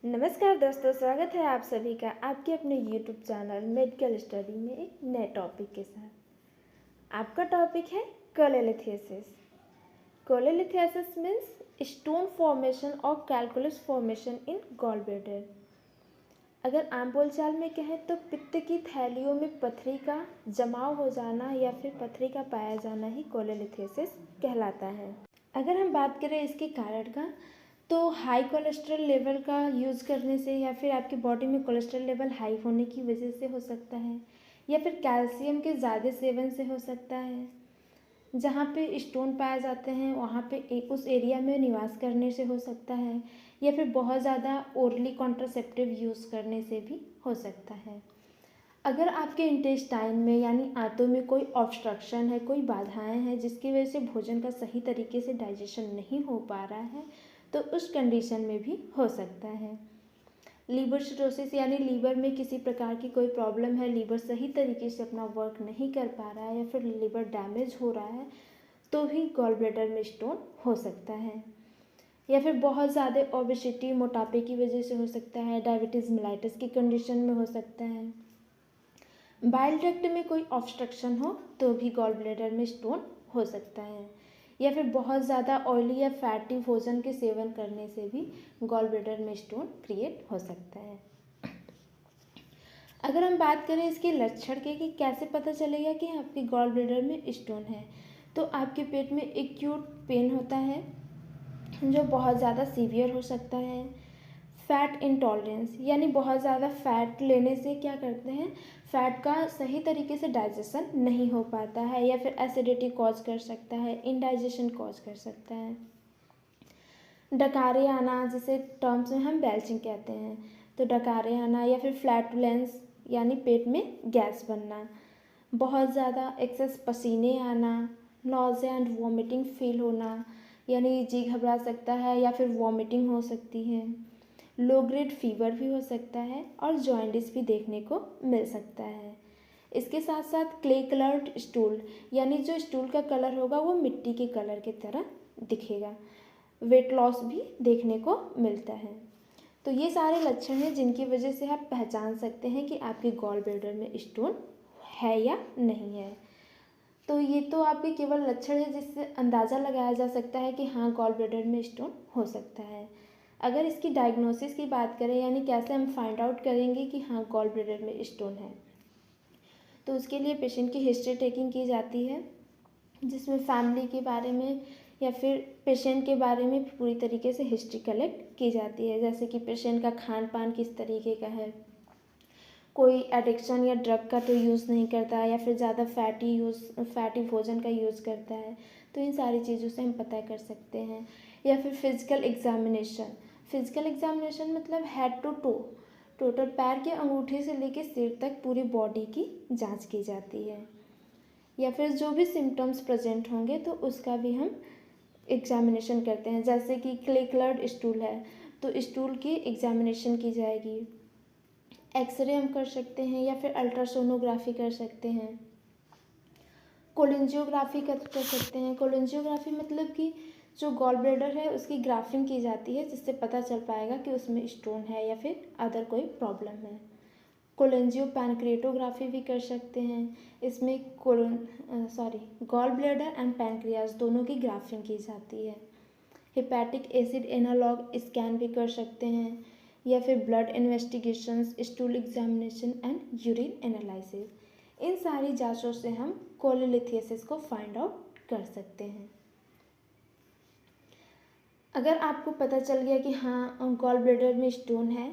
नमस्कार दोस्तों, स्वागत है आप सभी का आपके अपने YouTube चैनल मेडिकल स्टडी में एक नए टॉपिक के साथ। आपका टॉपिक है cholelithiasis. Cholelithiasis means stone formation और calculus formation in gall bladder. अगर आम बोलचाल में कहें तो पित्त की थैलियों में पथरी का जमाव हो जाना या फिर पथरी का पाया जाना ही कोलेलिथियासिस कहलाता है। अगर हम बात करें इसके कारण का, तो हाई कोलेस्ट्रॉल लेवल का यूज़ करने से या फिर आपकी बॉडी में कोलेस्ट्रॉल लेवल हाई होने की वजह से हो सकता है, या फिर कैल्शियम के ज़्यादा सेवन से हो सकता है। जहाँ पे स्टोन पाए जाते हैं वहाँ पे उस एरिया में निवास करने से हो सकता है, या फिर बहुत ज़्यादा ओरली कॉन्ट्रासेप्टिव यूज़ करने से भी हो सकता है। अगर आपके इंटेस्टाइन में यानी आंतों में कोई ऑब्स्ट्रक्शन है, कोई बाधाएं हैं जिसकी वजह से भोजन का सही तरीके से डाइजेशन नहीं हो पा रहा है, तो उस कंडीशन में भी हो सकता है। लीवर सिरोसिस यानी लीवर में किसी प्रकार की कोई प्रॉब्लम है, लीवर सही तरीके से अपना वर्क नहीं कर पा रहा है या फिर लीवर डैमेज हो रहा है, तो भी गॉल ब्लैडर में स्टोन हो सकता है। या फिर बहुत ज़्यादा ओबेसिटी, मोटापे की वजह से हो सकता है। डायबिटीज़ मेलाइटिस की कंडीशन में हो सकता है। बाइल डक्ट में कोई ऑब्स्ट्रक्शन हो तो भी गॉल ब्लैडर में स्टोन हो सकता है। या फिर बहुत ज़्यादा ऑयली या फैटी भोजन के सेवन करने से भी गॉल ब्लैडर में स्टोन क्रिएट हो सकता है। अगर हम बात करें इसके लक्षण के कि कैसे पता चलेगा कि आपके गॉल ब्लैडर में स्टोन है, तो आपके पेट में एक्यूट पेन होता है जो बहुत ज़्यादा सीवियर हो सकता है। फैट इंटॉलरेंस यानी बहुत ज़्यादा फैट लेने से क्या करते हैं, फैट का सही तरीके से डाइजेशन नहीं हो पाता है, या फिर एसिडिटी कॉज कर सकता है, इंडाइजेशन कॉज कर सकता है। डकारे आना, जिसे टर्म्स में हम बेल्चिंग कहते हैं, तो डकारे आना या फिर फ्लैटुलेंस यानी पेट में गैस बनना, बहुत ज़्यादा एक्सेस पसीने आना, नॉज़िया एंड वॉमिटिंग फील होना यानी जी घबरा सकता है या फिर वॉमिटिंग हो सकती है। लो ग्रेड फीवर भी हो सकता है और जॉइंटिस भी देखने को मिल सकता है। इसके साथ साथ क्ले कलर्ड स्टूल यानी जो स्टूल का कलर होगा वो मिट्टी के कलर की तरह दिखेगा। वेट लॉस भी देखने को मिलता है। तो ये सारे लक्षण हैं जिनकी वजह से आप पहचान सकते हैं कि आपके गॉल ब्लैडर में स्टोन है या नहीं है। तो ये तो आपके केवल लक्षण है जिससे अंदाज़ा लगाया जा सकता है कि हाँ, गॉल ब्लैडर में स्टोन हो सकता है। अगर इसकी डायग्नोसिस की बात करें यानी कैसे हम फाइंड आउट करेंगे कि हाँ गॉल ब्लैडर में स्टोन है, तो उसके लिए पेशेंट की हिस्ट्री टेकिंग की जाती है, जिसमें फैमिली के बारे में या फिर पेशेंट के बारे में पूरी तरीके से हिस्ट्री कलेक्ट की जाती है। जैसे कि पेशेंट का खान पान किस तरीके का है, कोई एडिक्शन या ड्रग का तो यूज़ नहीं करता है, या फिर ज़्यादा फैटी भोजन का यूज़ करता है, तो इन सारी चीज़ों से हम पता कर सकते हैं। या फिर फिजिकल एग्जामिनेशन मतलब हेड टू टो, टोटल पैर के अंगूठे से लेकर सिर तक पूरी बॉडी की जांच की जाती है। या फिर जो भी सिम्टम्स प्रेजेंट होंगे तो उसका भी हम एग्जामिनेशन करते हैं। जैसे कि क्ले कलर्ड स्टूल है तो स्टूल की एग्जामिनेशन की जाएगी। एक्सरे हम कर सकते हैं या फिर अल्ट्रासोनोग्राफी कर सकते हैं। कोलिंजियोग्राफी कर सकते हैं। कोलिंजियोग्राफी मतलब कि जो गॉल ब्लैडर है उसकी ग्राफिंग की जाती है, जिससे पता चल पाएगा कि उसमें स्टोन है या फिर अदर कोई प्रॉब्लम है। कोलेंजियो पैनक्रिएटोग्राफी भी कर सकते हैं। इसमें गॉल ब्लैडर एंड पैनक्रियाज दोनों की ग्राफिंग की जाती है। हेपेटिक एसिड एनालॉग स्कैन भी कर सकते हैं, या फिर blood investigations, stool examination and urine analysis. इन सारी जांचों से हम कोलेलिथियासिस को फाइंड आउट कर सकते हैं। अगर आपको पता चल गया कि हाँ गॉल ब्लैडर में स्टोन है,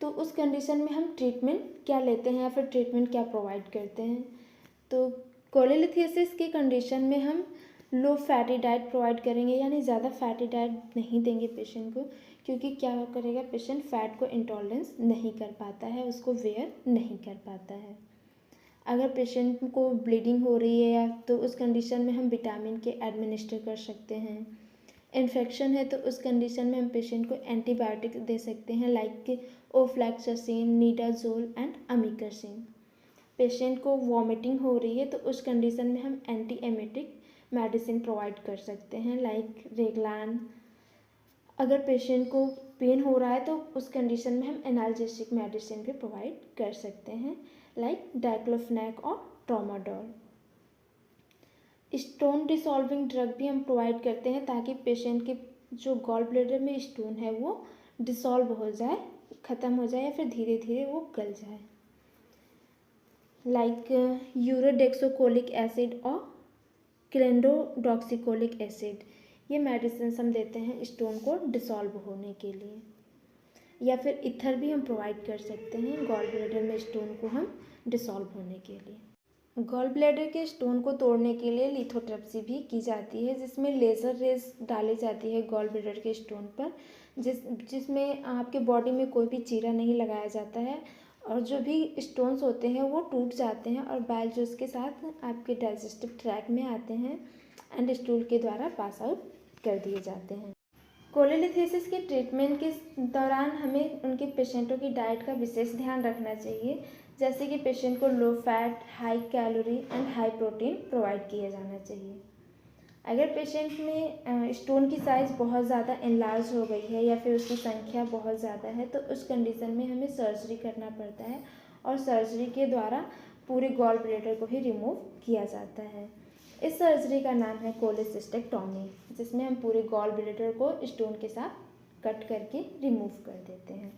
तो उस कंडीशन में हम ट्रीटमेंट क्या लेते हैं या फिर ट्रीटमेंट क्या प्रोवाइड करते हैं। तो कोलेलिथियासिस की कंडीशन में हम लो फैटी डाइट प्रोवाइड करेंगे, यानी ज़्यादा फैटी डाइट नहीं देंगे पेशेंट को, क्योंकि क्या करेगा, पेशेंट फैट को इंटॉलरेंस नहीं कर पाता है, उसको वेयर नहीं कर पाता है। अगर पेशेंट को ब्लीडिंग हो रही है या तो उस कंडीशन में हम विटामिन के एडमिनिस्टर कर सकते हैं। इन्फेक्शन है तो उस कंडीशन में हम पेशेंट को एंटीबायोटिक दे सकते हैं, लाइक ओफ्लैक्सासिन, नीडाजोल एंड अमीकसिन। पेशेंट को वॉमिटिंग हो रही है तो उस कंडीशन में हम एंटी एमेटिक मेडिसिन प्रोवाइड कर सकते हैं, लाइक रेगलान। अगर पेशेंट को पेन हो रहा है तो उस कंडीशन में हम एनाल्जेसिक मेडिसिन भी प्रोवाइड कर सकते हैं, लाइक डाइक्लोफेनेक और ट्रामाडोल। स्टोन डिसॉल्विंग ड्रग भी हम प्रोवाइड करते हैं ताकि पेशेंट के जो गॉल ब्लैडर में स्टोन है वो डिसॉल्व हो जाए, ख़त्म हो जाए या फिर धीरे धीरे वो गल जाए, लाइक यूरोडेक्सोकोलिक एसिड और क्लेंडोडॉक्सिकोलिक एसिड। ये मेडिसिन हम देते हैं स्टोन को डिसॉल्व होने के लिए। या फिर इथर भी हम प्रोवाइड कर सकते हैं गॉल ब्लैडर में स्टोन को हम डिसॉल्व होने के लिए। गॉल ब्लैडर के स्टोन को तोड़ने के लिए लिथोट्रिप्सी भी की जाती है, जिसमें लेज़र रेज डाली जाती है गॉल ब्लैडर के स्टोन पर, जिसमें आपके बॉडी में कोई भी चीरा नहीं लगाया जाता है और जो भी स्टोन्स होते हैं वो टूट जाते हैं और बाइल जूस के साथ आपके डाइजेस्टिव ट्रैक में आते हैं एंड स्टूल के द्वारा पास आउट कर दिए जाते हैं। कोलेलिथेसिस के ट्रीटमेंट के दौरान हमें उनके पेशेंटों की डाइट का विशेष ध्यान रखना चाहिए, जैसे कि पेशेंट को low fat, high calorie and high protein provide किया जाना चाहिए। अगर पेशेंट में स्टोन की साइज़ बहुत ज़्यादा एनलार्ज हो गई है या फिर उसकी संख्या बहुत ज़्यादा है तो उस कंडीशन में हमें सर्जरी करना पड़ता है और सर्जरी के द्वारा पूरे गॉल ब्लैडर को ही रिमूव किया जाता है। इस सर्जरी का नाम है कोलेसिस्टेक्टोमी, जिसमें हम पूरे गॉल ब्लैडर को स्टोन के साथ कट करके रिमूव कर देते हैं।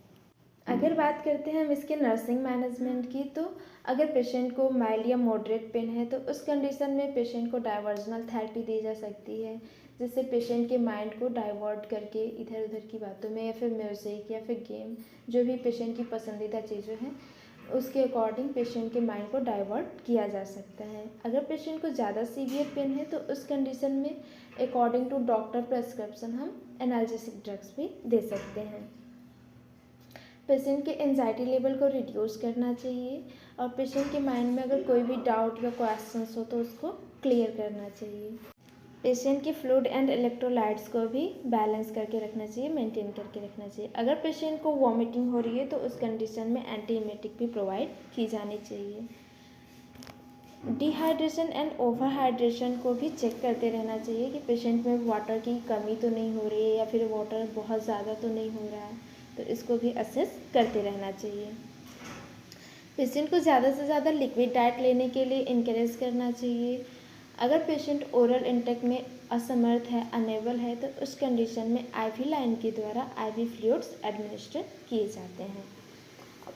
अगर बात करते हैं हम इसके नर्सिंग मैनेजमेंट की, तो अगर पेशेंट को माइल्ड या मॉडरेट पेन है तो उस कंडीशन में पेशेंट को डाइवर्जनल थेरेपी दी जा सकती है, जिससे पेशेंट के माइंड को डाइवर्ट करके इधर उधर की बातों में या फिर म्यूज़िक या फिर गेम, जो भी पेशेंट की पसंदीदा चीज़ें हैं उसके अकॉर्डिंग पेशेंट के माइंड को डाइवर्ट किया जा सकता है। अगर पेशेंट को ज़्यादा सीवियर पेन है तो उस कंडीशन में अकॉर्डिंग टू डॉक्टर प्रेस्क्रिप्शन हम एनाल्जेसिक ड्रग्स भी दे सकते हैं। पेशेंट के एंजाइटी लेवल को रिड्यूस करना चाहिए और पेशेंट के माइंड में अगर कोई भी डाउट या क्वेश्चंस हो तो उसको क्लियर करना चाहिए। पेशेंट की फ्लूइड एंड इलेक्ट्रोलाइट्स को भी बैलेंस करके रखना चाहिए, मेंटेन करके रखना चाहिए। अगर पेशेंट को वॉमिटिंग हो रही है तो उस कंडीशन में एंटीएमेटिक भी प्रोवाइड की जानी चाहिए। डिहाइड्रेशन एंड ओवर हाइड्रेशन को भी चेक करते रहना चाहिए कि पेशेंट में वाटर की कमी तो नहीं हो रही है या फिर वाटर बहुत ज़्यादा तो नहीं हो रहा है, तो इसको भी असेस करते रहना चाहिए। पेशेंट को ज़्यादा से ज़्यादा लिक्विड डाइट लेने के लिए इनकरेज करना चाहिए। अगर पेशेंट ओरल इंटेक में असमर्थ है, अनेबल है, तो उस कंडीशन में आईवी लाइन के द्वारा आईवी फ्लूइड्स एडमिनिस्टर किए जाते हैं।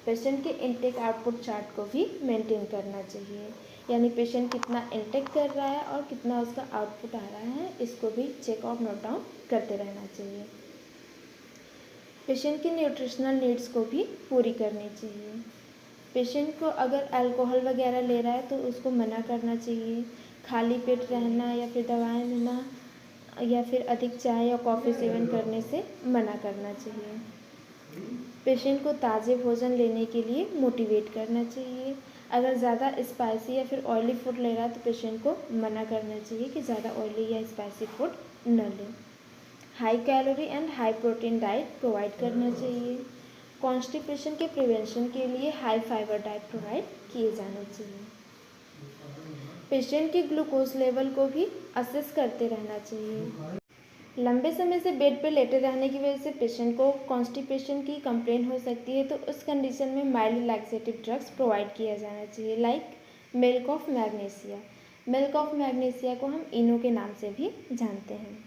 पेशेंट के इंटेक आउटपुट चार्ट को भी मेंटेन करना चाहिए, यानी पेशेंट कितना इंटेक कर रहा है और कितना उसका आउटपुट आ रहा है, इसको भी चेक और नोट डाउन करते रहना चाहिए। पेशेंट की न्यूट्रिशनल नीड्स को भी पूरी करनी चाहिए। पेशेंट को अगर अल्कोहल वगैरह ले रहा है तो उसको मना करना चाहिए। खाली पेट रहना या फिर दवाएं लेना या फिर अधिक चाय या कॉफ़ी सेवन करने से मना करना चाहिए। पेशेंट को ताज़े भोजन लेने के लिए मोटिवेट करना चाहिए। अगर ज़्यादा स्पाइसी या फिर ऑयली फूड ले रहा है तो पेशेंट को मना करना चाहिए कि ज़्यादा ऑयली या स्पाइसी फूड न लें। High calorie and high protein diet provide करना चाहिए। कॉन्स्टिपेशन के प्रिवेंशन के लिए हाई फाइबर डाइट प्रोवाइड किए जाने चाहिए। पेशेंट के ग्लूकोज लेवल को भी असेस करते रहना चाहिए। लंबे समय से बेड पर लेटे रहने की वजह से पेशेंट को कॉन्स्टिपेशन की कंप्लेन हो सकती है, तो उस कंडीशन में माइल्ड लैक्सेटिव ड्रग्स प्रोवाइड किया जाना चाहिए, like milk of magnesia. Milk of magnesia को हम इनो के नाम से भी जानते हैं।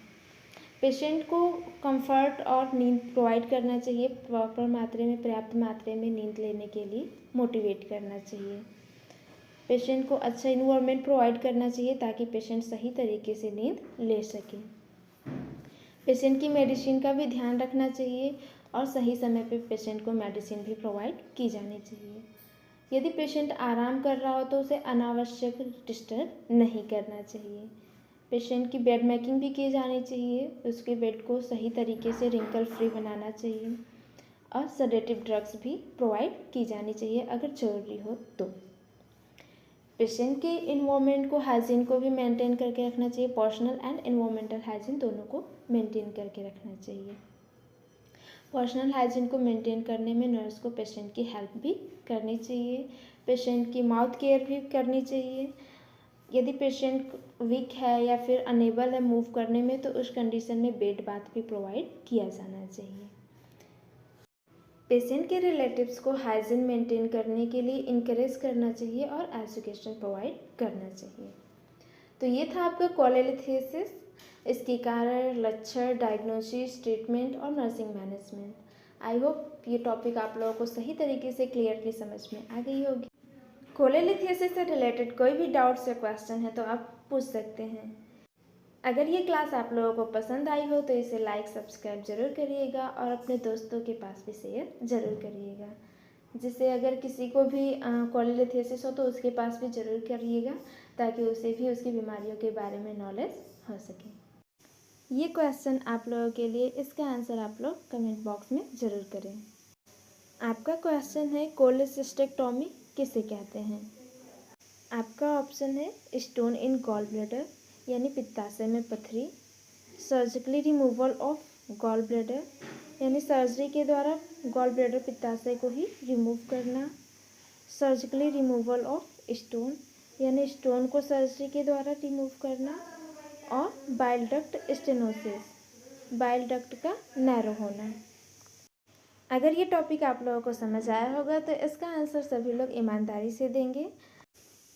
पेशेंट को कंफर्ट और नींद प्रोवाइड करना चाहिए, प्रॉपर मात्रा में, पर्याप्त मात्रा में नींद लेने के लिए मोटिवेट करना चाहिए। पेशेंट को अच्छा इन्वायरमेंट प्रोवाइड करना चाहिए ताकि पेशेंट सही तरीके से नींद ले सके। पेशेंट की मेडिसिन का भी ध्यान रखना चाहिए और सही समय पे पेशेंट को मेडिसिन भी प्रोवाइड की जानी चाहिए। यदि पेशेंट आराम कर रहा हो तो उसे अनावश्यक डिस्टर्ब नहीं करना चाहिए। पेशेंट की बेड मेकिंग भी की जानी चाहिए, उसके बेड को सही तरीके से रिंकल फ्री बनाना चाहिए और सेडेटिव ड्रग्स भी प्रोवाइड की जानी चाहिए अगर ज़रूरी हो तो। पेशेंट के इन्वायरमेंट को, हाइजीन को भी मेंटेन करके रखना चाहिए। पर्सनल एंड इन्वायरमेंटल हाइजीन दोनों को मेंटेन करके रखना चाहिए। पर्सनल हाइजीन को मेंटेन करने में नर्स को पेशेंट की हेल्प भी करनी चाहिए। पेशेंट की माउथ केयर भी करनी चाहिए। यदि पेशेंट वीक है या फिर अनेबल है मूव करने में तो उस कंडीशन में बेड बाथ भी प्रोवाइड किया जाना चाहिए। पेशेंट के रिलेटिव्स को हाइजीन मेंटेन करने के लिए इनकरेज करना चाहिए और एजुकेशन प्रोवाइड करना चाहिए। तो ये था आपका कोलेलिथियासिस, इसके कारण, लक्षण, डायग्नोसिस, ट्रीटमेंट और नर्सिंग मैनेजमेंट। आई होप ये टॉपिक आप लोगों को सही तरीके से क्लियरली समझ में आ गई होगी। कोलेलिथियासिस से रिलेटेड कोई भी डाउट्स या क्वेश्चन है तो आप पूछ सकते हैं। अगर ये क्लास आप लोगों को पसंद आई हो तो इसे लाइक सब्सक्राइब ज़रूर करिएगा और अपने दोस्तों के पास भी शेयर ज़रूर करिएगा, जिससे अगर किसी को भी कोलेलिथियासिस हो तो उसके पास भी ज़रूर करिएगा, ताकि उसे भी उसकी बीमारियों के बारे में नॉलेज हो सके। ये क्वेश्चन आप लोगों के लिए, इसका आंसर आप लोग कमेंट बॉक्स में ज़रूर करें। आपका क्वेश्चन है कोलेसिस्टेक्टोमी किसे कहते हैं? आपका ऑप्शन है स्टोन इन गॉल ब्लैडर यानी पित्ताशय में पथरी, surgically removal of gall bladder यानी सर्जरी के द्वारा गॉल ब्लैडर पित्ताशय को ही रिमूव करना, सर्जिकली रिमूवल ऑफ स्टोन यानी स्टोन को सर्जरी के द्वारा रिमूव करना, और bile duct stenosis, bile duct का नैरो होना। अगर ये टॉपिक आप लोगों को समझ आया होगा तो इसका आंसर सभी लोग ईमानदारी से देंगे।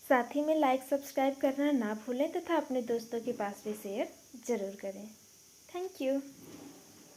साथ ही में लाइक सब्सक्राइब करना ना भूलें तथा अपने दोस्तों के पास भी शेयर ज़रूर करें। Thank you.